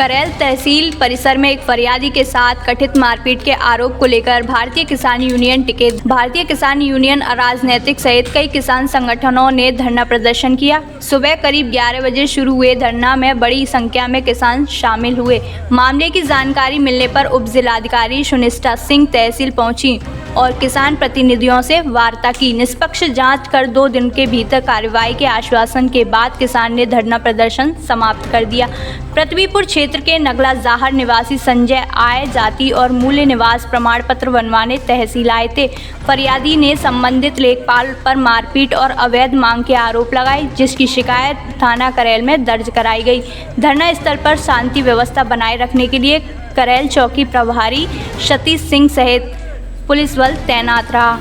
करेल तहसील परिसर में एक फरियादी के साथ कथित मारपीट के आरोप को लेकर भारतीय किसान यूनियन टिके। भारतीय किसान यूनियन राजनीतिक सहित कई किसान संगठनों ने धरना प्रदर्शन किया। सुबह करीब 11 बजे शुरू हुए धरना में बड़ी संख्या में किसान शामिल हुए। मामले की जानकारी मिलने पर उप जिलाधिकारी सुनिष्ठा सिंह तहसील पहुंची और किसान प्रतिनिधियों से वार्ता की। निष्पक्ष जांच कर 2 दिन के भीतर कार्रवाई के आश्वासन के बाद किसान ने धरना प्रदर्शन समाप्त कर दिया। पृथ्वीपुर क्षेत्र के नगला जाहर निवासी संजय आय जाति और मूल्य निवास प्रमाण पत्र बनवाने तहसील आए थे। फरियादी ने संबंधित लेखपाल पर मारपीट और अवैध मांग के आरोप लगाए, जिसकी शिकायत थाना करेल में दर्ज कराई गई। धरना स्थल पर शांति व्यवस्था बनाए रखने के लिए करेल चौकी प्रभारी सतीश सिंह सहित पुलिस बल तैनात रहा।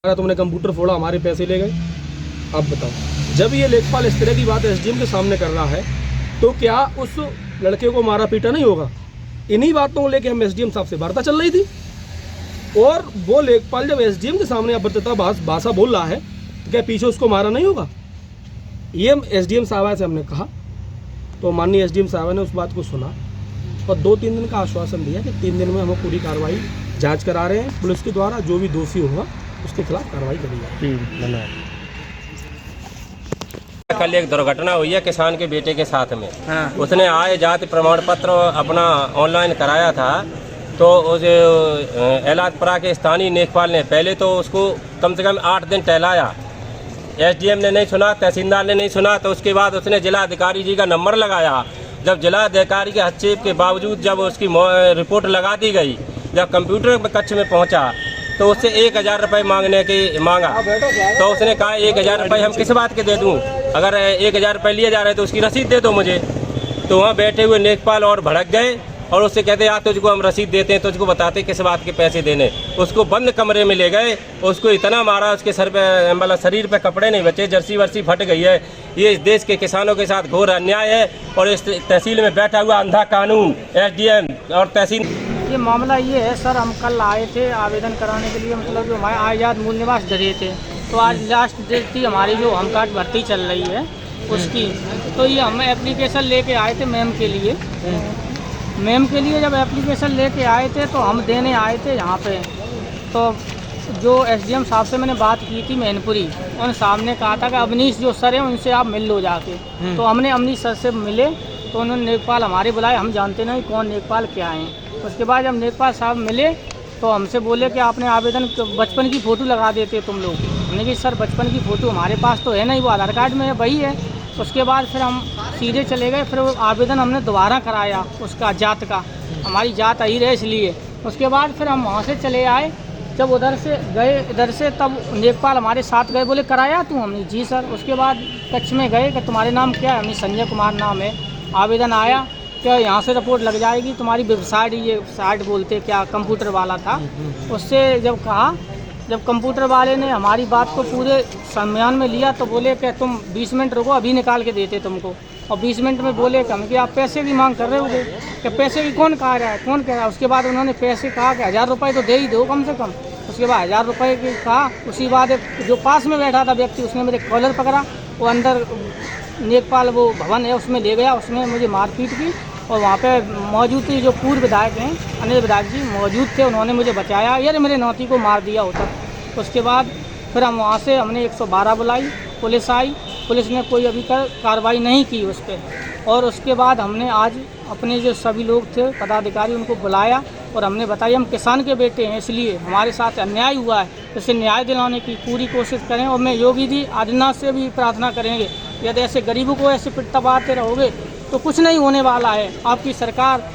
तुमने कंप्यूटर फोड़ा, हमारे पैसे ले गए। अब बताओ, जब ये लेखपाल इस तरह की बात एसडीएम के सामने कर रहा है तो क्या उस लड़के को मारा पीटा नहीं होगा? इन्हीं बातों को लेके हम एसडीएम साहब से वार्ता चल रही थी और वो लेखपाल जब एसडीएम के सामने अभद्रता भाषा बोल रहा है तो क्या पीछे उसको मारा नहीं होगा? ये एसडीएम साहब से हमने कहा तो माननीय एसडीएम साहब ने उस बात को सुना और 2-3 दिन का आश्वासन दिया कि 3 दिन में हम पूरी कार्रवाई जांच करा रहे हैं पुलिस के द्वारा, जो भी दोषी होगा उसके खिलाफ कार्रवाई करी जाएगी। धन्यवाद। कल एक दुर्घटना हुई है किसान के बेटे के साथ में। उसने आय जाति प्रमाण पत्र अपना ऑनलाइन कराया था, तो उस एलादपुरा के स्थानीय लेखपाल ने पहले तो उसको कम से कम 8 दिन टहलाया। एसडीएम ने नहीं सुना, तहसीलदार ने नहीं सुना, तो उसके बाद उसने जिला अधिकारी जी का नंबर लगाया। जब जिला अधिकारी के हस्तक्षेप के बावजूद जब उसकी रिपोर्ट लगा दी गई, जब कंप्यूटर कक्ष में पहुंचा तो उससे 1000 रुपये मांगने की मांगा, तो उसने कहा 1000 रुपये हम किस बात के दे दूं? अगर 1000 रुपये लिए जा रहे हैं तो उसकी रसीद दे दो मुझे। तो वहाँ बैठे हुए लेखपाल और भड़क गए और उससे कहते यार तुझको हम रसीद देते हैं, तुझको बताते किस बात के पैसे देने। उसको बंद कमरे में ले गए, उसको इतना मारा उसके सर पे मतलब शरीर पे कपड़े नहीं बचे, जर्सी वर्सी फट गई है। ये इस देश के किसानों के साथ घोर अन्याय है और इस तहसील में बैठा हुआ अंधा कानून एसडीएम और तहसील। ये मामला ये है सर, हम कल आए थे आवेदन कराने के लिए, मतलब जो हमारे आजाद मूल निवास डरे थे, तो आज लास्ट डेट थी हमारी जो हम कार्ड भर्ती चल रही है उसकी। तो ये हम एप्लीकेशन लेके आए थे मैम के लिए। मैम के लिए जब एप्लीकेशन लेके आए थे तो हम देने आए थे यहाँ पे, तो जो एसडीएम साहब से मैंने बात की थी मैनपुरी, उन साहब ने कहा था कि अवनीश जो सर है उनसे आप मिल लो जाके। तो हमने अवनीश सर से मिले तो उन्होंने लेखपाल हमारे बुलाए, हम जानते नहीं कौन लेखपाल क्या हैं। उसके बाद जब लेखपाल साहब मिले तो हमसे बोले कि आपने आवेदन बचपन की फ़ोटो लगा देते तुम लोग। हमने कहा सर बचपन की फ़ोटो हमारे पास तो है नहीं, वो आधार कार्ड में है, वही है। उसके बाद फिर हम सीधे चले गए, फिर आवेदन हमने दोबारा कराया उसका जात का, हमारी जात आई रहे इसलिए। उसके बाद फिर हम वहाँ से चले आए, जब उधर से गए इधर से तब लेखपाल हमारे साथ गए, बोले कराया तू? हमने जी सर। उसके बाद कक्ष में गए कि तुम्हारे नाम क्या है? हमें संजय कुमार नाम है। आवेदन आया क्या यहाँ से रिपोर्ट लग जाएगी तुम्हारी वेबसाइट, ये साइट बोलते क्या कंप्यूटर वाला था, उससे जब कहा, जब कंप्यूटर वाले ने हमारी बात को पूरे संज्ञान में लिया तो बोले कि तुम 20 मिनट रुको, अभी निकाल के देते तुमको। और 20 मिनट में बोले कि आप पैसे की मांग कर रहे हो कि पैसे की कौन कह रहा है, कौन कह रहा है? उसके बाद उन्होंने पैसे कहा कि 1000 रुपये तो दे ही दो कम से कम। उसके बाद 1000 रुपये की कहा। उसी बाद जो पास में बैठा था व्यक्ति उसने मेरे कॉलर पकड़ा, वो अंदर लेखपाल वो भवन है उसमें ले गया, उसमें मुझे मारपीट की। और वहाँ पे मौजूद थे जो पूर्व विधायक हैं अनिल विधायक जी मौजूद थे, उन्होंने मुझे बचाया, यार मेरे नौती को मार दिया होता। उसके बाद फिर हम वहाँ से हमने 112 बुलाई, पुलिस आई, पुलिस ने कोई अभी तक कार्रवाई नहीं की उस पर। और उसके बाद हमने आज अपने जो सभी लोग थे पदाधिकारी उनको बुलाया और हमने बताया हम किसान के बेटे हैं, इसलिए हमारे साथ अन्याय हुआ है, इसे न्याय दिलाने की पूरी कोशिश करें। और मैं योगी जी आदित्यनाथ से भी प्रार्थना करेंगे, यदि ऐसे गरीबों को ऐसे पिटवाते रहोगे तो कुछ नहीं होने वाला है। आपकी सरकार